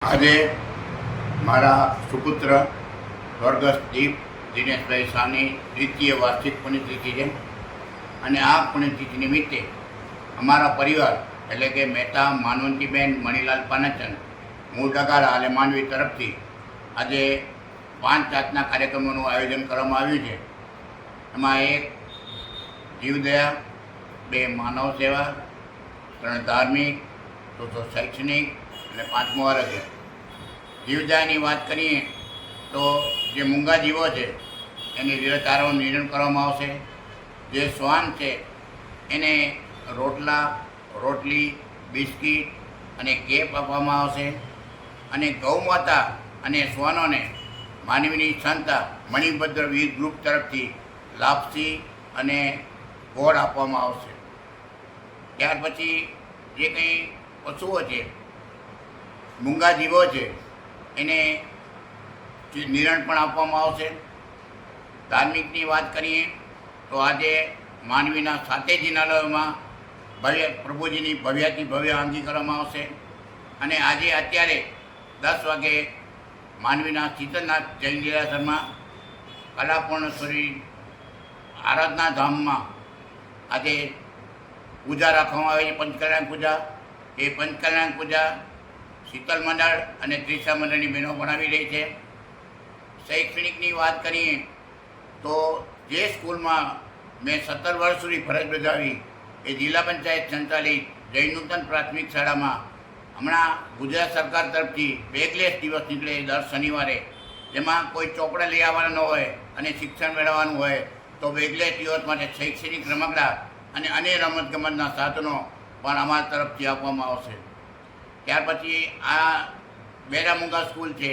આજે મારા સુપુત્ર સ્વર્ગસ્થ દીપ દિનેશભાઈ શાહની દ્વિતીય વાર્ષિક પુણ્યતિથિ છે અને આ પુણ્યતિથિ નિમિત્તે અમારા પરિવાર એટલે કે મહેતા માનવંતીબેન મણિલાલ પાનાચંદ મૂળ ડગારા અને માંડવી તરફથી આજે 5 જાતના કાર્યક્રમોનું આયોજન કરવામાં આવ્યું છે। એમાં 1 જીવદયા, 2 માનવ સેવા, 3 ધાર્મિક, 4 શૈક્ષણિક અને 5મું આરોગ્ય। જીવદયાની વાત કરીએ તો જે મૂંગા જીવો છે એની લીલાચારાનું નિર્ણય કરવામાં આવશે। જે શ્વાન છે એને રોટલા, રોટલી, બિસ્કીટ અને કેપ આપવામાં આવશે અને ગૌમાતા અને શ્વાનોને માનવીની સંસ્થા મણિભદ્ર વીર ગ્રુપ તરફથી લાપસી અને ગોળ આપવામાં આવશે। ત્યાર પછી જે કંઈ પશુઓ છે, મૂંગા જીવો છે, એને નિરણ પણ આપવામાં આવશે। ધાર્મિકની વાત કરીએ તો આજે માંડવીના 7 જિનાલયોમાં પ્રભુજીની ભવ્યાતિ ભવ્ય આંગી કરવામાં આવશે અને આજે અત્યારે 10 વાગે માંડવીના શીતળનાથ જૈન દેરાસરમાં કલાપૂર્ણેશ્વરી આરાધના ધામમાં આજે પૂજા રાખવામાં આવે છે, પંચકલ્યાણ પૂજા। એ પંચકલ્યાણ પૂજા શીતલ મંડળ અને ત્રિષા મંડળની બહેનો ભણાવી રહી છે। શૈક્ષણિકની વાત કરીએ તો જે સ્કૂલમાં મેં 17 વર્ષ સુધી ફરજ બજાવી એ જિલ્લા પંચાયત સંચાલિત જયનૂતન પ્રાથમિક શાળામાં હમણાં ગુજરાત સરકાર તરફથી બેગલેસ દિવસ નીકળે દર શનિવારે, જેમાં કોઈ ચોપડા લઈ આવવાના ન હોય અને શિક્ષણ મેળવવાનું હોય તો બેગલેસ દિવસ માટે શૈક્ષણિક રમકડા અને અન્ય રમતગમતના સાધનો પણ અમારા તરફથી આપવામાં આવશે। ત્યાર પછી આ બેરામુંગા સ્કૂલ છે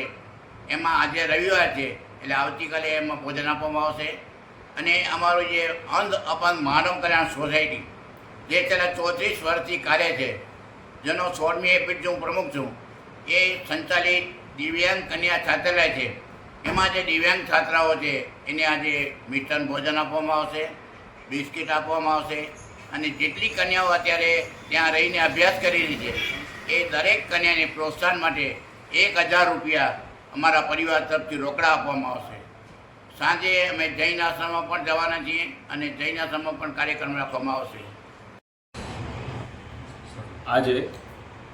એમાં આજે રવિવાર છે એટલે આવતીકાલે એમાં ભોજન આપવામાં આવશે અને અમારું જે અંધ અપંગ માનવ કલ્યાણ સોસાયટી જે છેલ્લા 34 વર્ષથી કાર્ય છે, જેનો 16મી એપિડ હું પ્રમુખ છું, એ સંચાલિત દિવ્યાંગ કન્યા છાત્રાલય છે। એમાં જે દિવ્યાંગ છાત્રાઓ છે એને આજે મિષ્ટાન ભોજન આપવામાં આવશે, બિસ્કિટ આપવામાં આવશે અને જેટલી કન્યાઓ અત્યારે ત્યાં રહીને અભ્યાસ કરી રહી છે એ દરેક કન્યાને પ્રોત્સાહન માટે 1000 રૂપિયા અમારા પરિવાર તરફથી રોકડા આપવામાં આવશે। સાંજે અમે જૈન આશ્રમમાં પણ જવાના છીએ અને જૈન આશ્રમમાં પણ કાર્યક્રમ રાખવામાં આવશે। આજે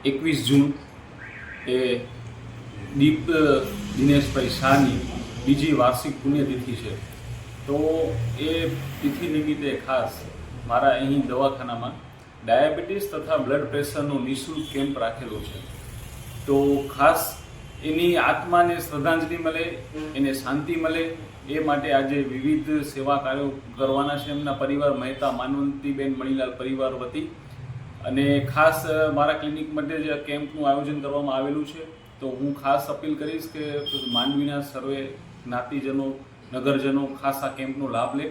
21 જૂન એ દીપ દિનેશભાઈ શાહની બીજી વાર્ષિક પુણ્યતિથિ છે, તો એ તિથિ નિમિત્તે ખાસ મારા અહીં દવાખાનામાં ડાયાબિટીસ તથા બ્લડ પ્રેશરનો નિઃશુલ્ક કેમ્પ રાખેલો છે। તો ખાસ એની આત્માને શ્રદ્ધાંજલિ મળે, એને શાંતિ મળે એ માટે આજે વિવિધ સેવા કાર્યો કરવાના છે એમના પરિવાર મહેતા માનવંતીબેન મણિલાલ પરિવાર વતી। અને ખાસ મારા ક્લિનિક માટે જે કેમ્પનું આયોજન કરવામાં આવેલું છે, તો હું ખાસ અપીલ કરીશ કે માંડવીના સર્વે જ્ઞાતિજનો, નગરજનો ખાસ આ કેમ્પનો લાભ લે।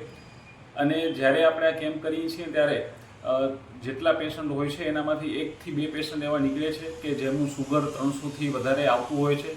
અને જ્યારે આપણે આ કેમ્પ કરીએ છીએ ત્યારે જેટલા પેશન્ટ હોય છે એનામાંથી 1 થી 2 પેશન્ટ એવા નીકળે છે કે જેમનું સુગર 300થી વધારે આવતું હોય છે